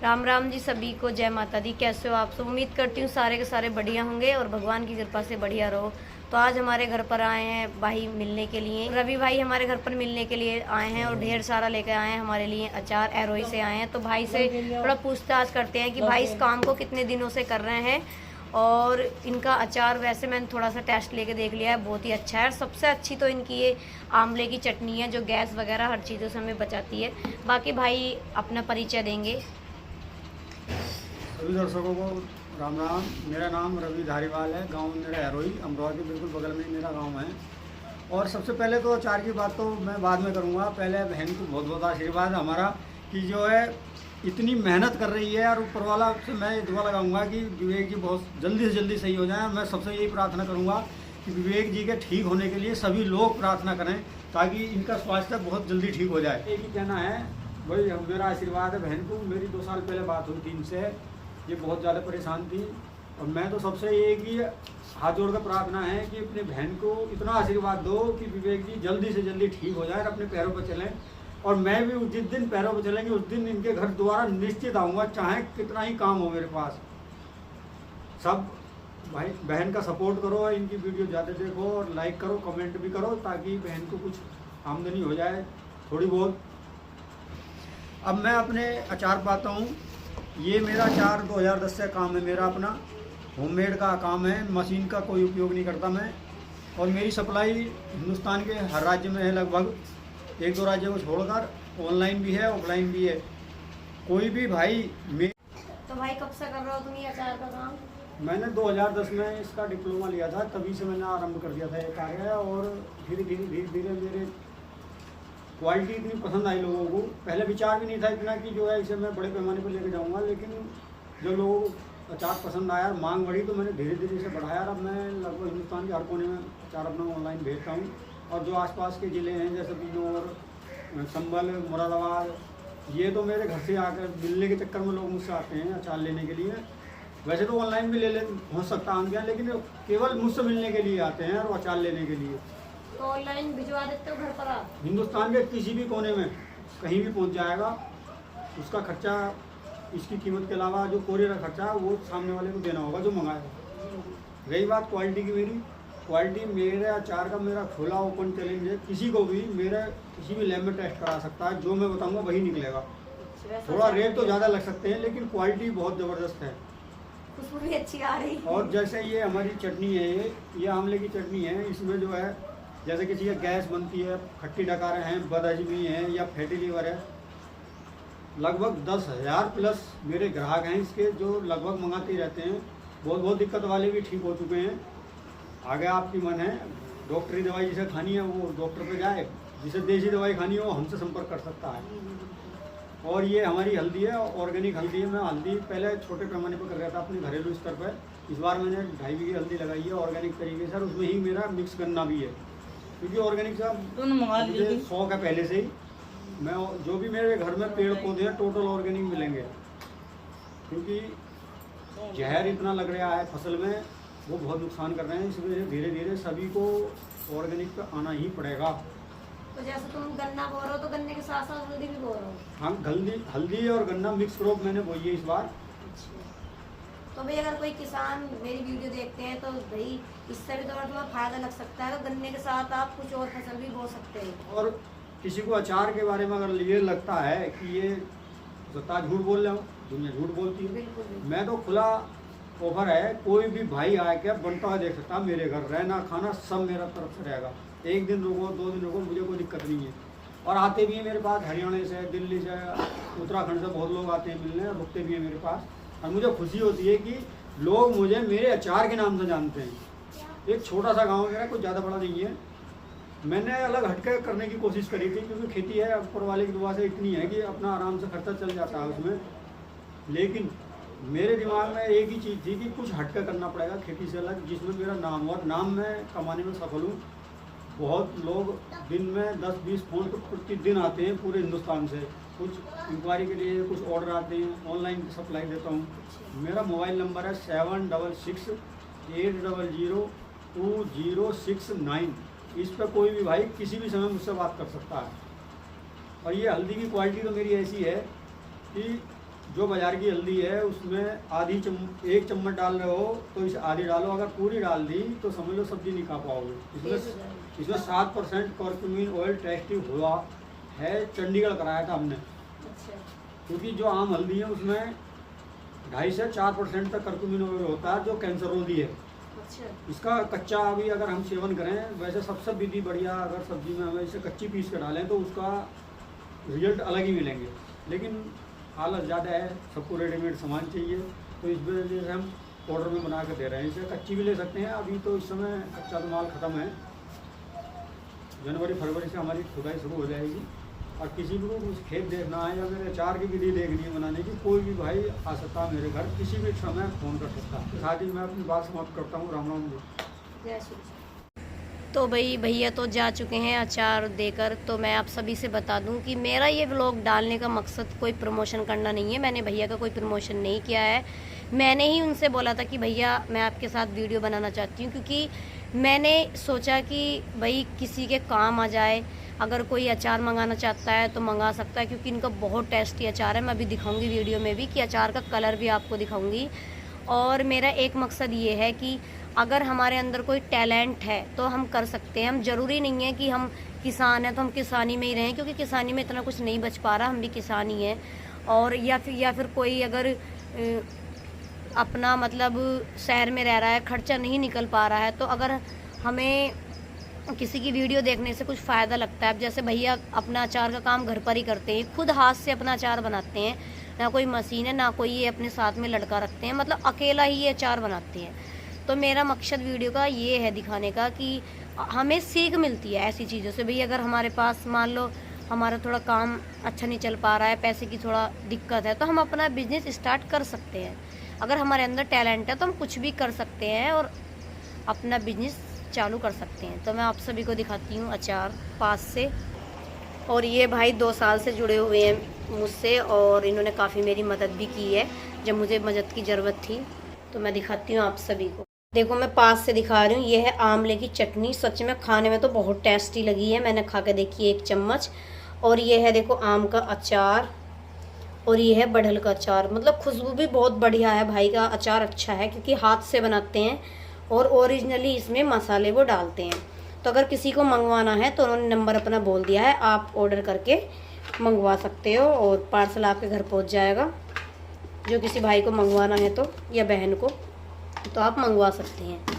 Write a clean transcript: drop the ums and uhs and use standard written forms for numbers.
राम राम जी सभी को, जय माता दी। कैसे हो आप सब? उम्मीद करती हूँ सारे के सारे बढ़िया होंगे और भगवान की कृपा से बढ़िया रहो। तो आज हमारे घर पर आए हैं भाई मिलने के लिए। रवि भाई हमारे घर पर मिलने के लिए आए हैं और ढेर सारा लेकर आए हैं हमारे लिए अचार। एरोई से आए हैं, तो भाई से थोड़ा पूछताछ करते हैं कि भाई इस काम को कितने दिनों से कर रहे हैं। और इनका अचार वैसे मैंने थोड़ा सा टेस्ट लेके देख लिया है, बहुत ही अच्छा है। और सबसे अच्छी तो इनकी ये आंवले की चटनी है जो गैस वगैरह हर चीज़ों से हमें बचाती है। बाकी भाई अपना परिचय देंगे। सभी दर्शकों को राम राम। मेरा नाम रवि धारीवाल है। गांव मेरा एरोई, अमरोहा के बिल्कुल बगल में ही मेरा गांव है। और सबसे पहले तो अचार की बात तो मैं बाद में करूंगा। पहले बहन को बहुत बहुत आशीर्वाद हमारा कि जो है इतनी मेहनत कर रही है। और ऊपर वाला से मैं ये दुआ लगाऊंगा कि विवेक जी बहुत जल्दी से जल्दी सही हो जाएं। मैं सबसे यही प्रार्थना करूँगा कि विवेक जी के ठीक होने के लिए सभी लोग प्रार्थना करें ताकि इनका स्वास्थ्य बहुत जल्दी ठीक हो जाए। एक ही कहना है भाई, मेरा आशीर्वाद है बहन को। मेरी 2 साल पहले बात हुई थी इनसे, ये बहुत ज़्यादा परेशान थी। और मैं तो सबसे ये कि हाथ जोड़ कर प्रार्थना है कि अपनी बहन को इतना आशीर्वाद दो कि विवेक जी जल्दी से जल्दी ठीक हो जाए और अपने पैरों पर चलें। और मैं भी जिस दिन पैरों पर चलेंगे उस दिन इनके घर दोबारा निश्चित आऊँगा, चाहे कितना ही काम हो मेरे पास। सब भाई बहन का सपोर्ट करो, इनकी वीडियो ज़्यादा देखो और लाइक करो, कमेंट भी करो ताकि बहन को कुछ आमदनी हो जाए थोड़ी बहुत। अब मैं अपने अचार पाता हूँ। ये मेरा अचार 2010 से काम है, मेरा अपना होममेड का काम है। मशीन का कोई उपयोग नहीं करता मैं। और मेरी सप्लाई हिंदुस्तान के हर राज्य में है, लगभग 1-2 राज्यों को छोड़कर। ऑनलाइन भी है, ऑफलाइन भी है। कोई भी भाई तो भाई कब से कर रहे हो तुम ये अचार का काम? मैंने 2010 में इसका डिप्लोमा लिया था, तभी से मैंने आरंभ कर दिया था ये कार्य। और धीरे धीरे मेरे क्वालिटी इतनी पसंद आई लोगों को। पहले विचार भी नहीं था इतना कि जो है इसे मैं बड़े पैमाने पर लेके जाऊंगा, लेकिन जब लोगों को अचार पसंद आया, मांग बढ़ी, तो मैंने धीरे धीरे इसे बढ़ाया। और अब मैं लगभग हिंदुस्तान के हर कोने में अचार अपना ऑनलाइन भेजता हूँ। और जो आसपास के ज़िले हैं जैसे बिजनौर, संभल, मुरादाबाद, ये तो मेरे घर से आकर मिलने के चक्कर में लोग मुझसे आते हैं अचार लेने के लिए। वैसे तो ऑनलाइन भी ले पहुँच सकता हूँ क्या, लेकिन केवल मुझसे मिलने के लिए आते हैं और अचार लेने के लिए। तो ऑनलाइन भिजवा देते हो घर पर आप? हिंदुस्तान के किसी भी कोने में कहीं भी पहुंच जाएगा। उसका खर्चा, इसकी कीमत के अलावा जो कोरियर का खर्चा वो सामने वाले को देना होगा जो मंगाएगा। रही बात क्वालिटी की, मेरी क्वालिटी मेरे अचार का मेरा खुला ओपन चैलेंज है। किसी को भी मेरे किसी भी लैब में टेस्ट करा सकता है, जो मैं बताऊँगा वही निकलेगा। थोड़ा रेट तो ज़्यादा लग सकते हैं लेकिन क्वालिटी बहुत ज़बरदस्त है, खुशबू भी अच्छी आ रही है। और जैसे ये हमारी चटनी है, ये आंवले की चटनी है। इसमें जो है जैसे किसी का गैस बनती है, खट्टी डकारें हैं, बदहजमी है या फैटी लीवर है, लगभग 10,000 प्लस मेरे ग्राहक हैं इसके जो लगभग मंगाते ही रहते हैं। बहुत बहुत दिक्कत वाले भी ठीक हो चुके हैं। आगे आपकी मन है, डॉक्टरी दवाई जिसे खानी है वो डॉक्टर पे जाए, जिसे देसी दवाई खानी है वो हमसे संपर्क कर सकता है। और ये हमारी हल्दी है, ऑर्गेनिक हल्दी है। मैं हल्दी पहले छोटे पैमाने पर कर रहा था अपने घरेलू स्तर पर। इस बार मैंने 2.5 बीघे हल्दी लगाई है ऑर्गेनिक तरीके से, और उसमें ही मेरा मिक्स करना भी है क्योंकि ऑर्गेनिक का मुझे शौक है पहले से ही। मैं जो भी मेरे घर में पेड़ पौधे हैं टोटल ऑर्गेनिक मिलेंगे, क्योंकि जहर इतना लग रहा है फसल में, वो बहुत नुकसान कर रहे हैं। इसलिए धीरे धीरे सभी को ऑर्गेनिक पे आना ही पड़ेगा। तो जैसे तुम गन्ना बो रहे हो तो गन्ने के साथ साथ हल्दी भी बो रहे हो? हाँ, हल्दी और गन्ना मिक्स क्रॉप मैंने बोई है इस बार। तो भाई अगर कोई किसान मेरी वीडियो देखते हैं तो भाई इससे भी थोड़ा फायदा लग सकता है। तो गन्ने के साथ आप कुछ और फसल भी बो सकते हैं। और किसी को अचार के बारे में अगर ये लगता है कि ये सत्ता झूठ बोल रहा हूँ, दुनिया झूठ बोलती है, मैं तो खुला ऑफर है, कोई भी भाई आके बनता हुआ देख सकता है। मेरे घर रहना खाना सब मेरा तरफ से रहेगा। 1 दिन रुको, 2 दिन रुको, मुझे कोई दिक्कत नहीं है। और आते भी हैं मेरे पास हरियाणा से, दिल्ली से, उत्तराखंड से बहुत लोग आते हैं मिलने, रुकते भी हैं मेरे पास। और मुझे खुशी होती है कि लोग मुझे मेरे अचार के नाम से जानते हैं। एक छोटा सा गांव मेरा, कुछ ज़्यादा बड़ा नहीं है। मैंने अलग हटके करने की कोशिश करी थी क्योंकि खेती है, ऊपर वाले की दुआ से इतनी है कि अपना आराम से खर्चा चल जाता है उसमें। लेकिन मेरे दिमाग में एक ही चीज़ थी कि कुछ हटके करना पड़ेगा खेती से अलग, जिसमें मेरा नाम हो और नाम में कमाने में सफल हूँ। बहुत लोग दिन में 10-20 फ़ोन तो प्रतिदिन आते हैं पूरे हिंदुस्तान से, कुछ इंक्वायरी के लिए, कुछ ऑर्डर आते हैं। ऑनलाइन की सप्लाई देता हूँ। मेरा मोबाइल नंबर है 7668002069। इस पर कोई भी भाई किसी भी समय मुझसे बात कर सकता है। और ये हल्दी की क्वालिटी तो मेरी ऐसी है कि जो बाजार की हल्दी है उसमें एक चम्मच डाल रहे हो तो इसे आधी डालो, अगर पूरी डाल दी तो समझ लो सब्जी नहीं खा पाओगे। इसमें 7% करक्यूमिन ऑयल टेस्टिंग हुआ है, चंडीगढ़ कराया था हमने। क्योंकि जो आम हल्दी है उसमें 2.5 से 4% तक करक्यूमिन ऑयल होता है जो कैंसर रोधी है। इसका कच्चा अभी अगर हम सेवन करें, वैसे सबसे विधि बढ़िया अगर सब्जी में हमें इसे कच्ची पीस कर डालें तो उसका रिजल्ट अलग ही मिलेंगे। लेकिन हालत ज़्यादा है, सबको रेडीमेड सामान चाहिए, तो इस वजह से हम ऑर्डर में बना कर दे रहे हैं। इसे कच्ची भी ले सकते हैं, अभी तो इस समय कच्चा तो माल ख़त्म है। जनवरी फरवरी से हमारी खुदाई शुरू हो जाएगी। और किसी भी को कुछ खेत देखना है या मेरे अचार की विधि देखनी है बनाने की, कोई भी भाई आ सकता है मेरे घर, किसी भी समय फ़ोन कर सकता है। साथ ही मैं अपनी बात समाप्त करता हूँ। राम राम जी। तो भाई भैया तो जा चुके हैं अचार देकर। तो मैं आप सभी से बता दूं कि मेरा ये व्लॉग डालने का मकसद कोई प्रमोशन करना नहीं है। मैंने भैया का कोई प्रमोशन नहीं किया है। मैंने ही उनसे बोला था कि भैया मैं आपके साथ वीडियो बनाना चाहती हूँ, क्योंकि मैंने सोचा कि भाई किसी के काम आ जाए। अगर कोई अचार मंगाना चाहता है तो मंगा सकता है, क्योंकि इनका बहुत टेस्टी अचार है। मैं अभी दिखाऊंगी वीडियो में भी कि अचार का कलर भी आपको दिखाऊंगी। और मेरा एक मकसद ये है कि अगर हमारे अंदर कोई टैलेंट है तो हम कर सकते हैं। हम ज़रूरी नहीं है कि हम किसान हैं तो हम किसानी में ही रहें, क्योंकि किसानी में इतना कुछ नहीं बच पा रहा, हम भी किसान ही हैं। और या फिर कोई अगर अपना मतलब शहर में रह रहा है, खर्चा नहीं निकल पा रहा है, तो अगर हमें किसी की वीडियो देखने से कुछ फ़ायदा लगता है। अब जैसे भैया अपना अचार का काम घर पर ही करते हैं, खुद हाथ से अपना अचार बनाते हैं, ना कोई मशीन है ना कोई ये अपने साथ में लड़का रखते हैं, मतलब अकेला ही ये अचार बनाते हैं। तो मेरा मकसद वीडियो का ये है दिखाने का कि हमें सीख मिलती है ऐसी चीज़ों से। भाई अगर हमारे पास मान लो हमारा थोड़ा काम अच्छा नहीं चल पा रहा है, पैसे की थोड़ा दिक्कत है, तो हम अपना बिजनेस स्टार्ट कर सकते हैं। अगर हमारे अंदर टैलेंट है तो हम कुछ भी कर सकते हैं और अपना बिजनेस चालू कर सकते हैं। तो मैं आप सभी को दिखाती हूँ अचार पास से। और ये भाई 2 साल से जुड़े हुए हैं मुझसे और इन्होंने काफ़ी मेरी मदद भी की है जब मुझे मदद की ज़रूरत थी। तो मैं दिखाती हूँ आप सभी को। देखो मैं पास से दिखा रही हूँ, ये है आंवले की चटनी। सच में खाने में तो बहुत टेस्टी लगी है, मैंने खा के देखी 1 चम्मच। और ये है देखो आम का अचार, और ये है बढ़ल का अचार। मतलब खुशबू भी बहुत बढ़िया है, भाई का अचार अच्छा है क्योंकि हाथ से बनाते हैं और ओरिजिनली इसमें मसाले वो डालते हैं। तो अगर किसी को मंगवाना है तो उन्होंने नंबर अपना बोल दिया है, आप ऑर्डर करके मंगवा सकते हो और पार्सल आपके घर पहुंच जाएगा। जो किसी भाई को मंगवाना है तो या बहन को, तो आप मंगवा सकते हैं।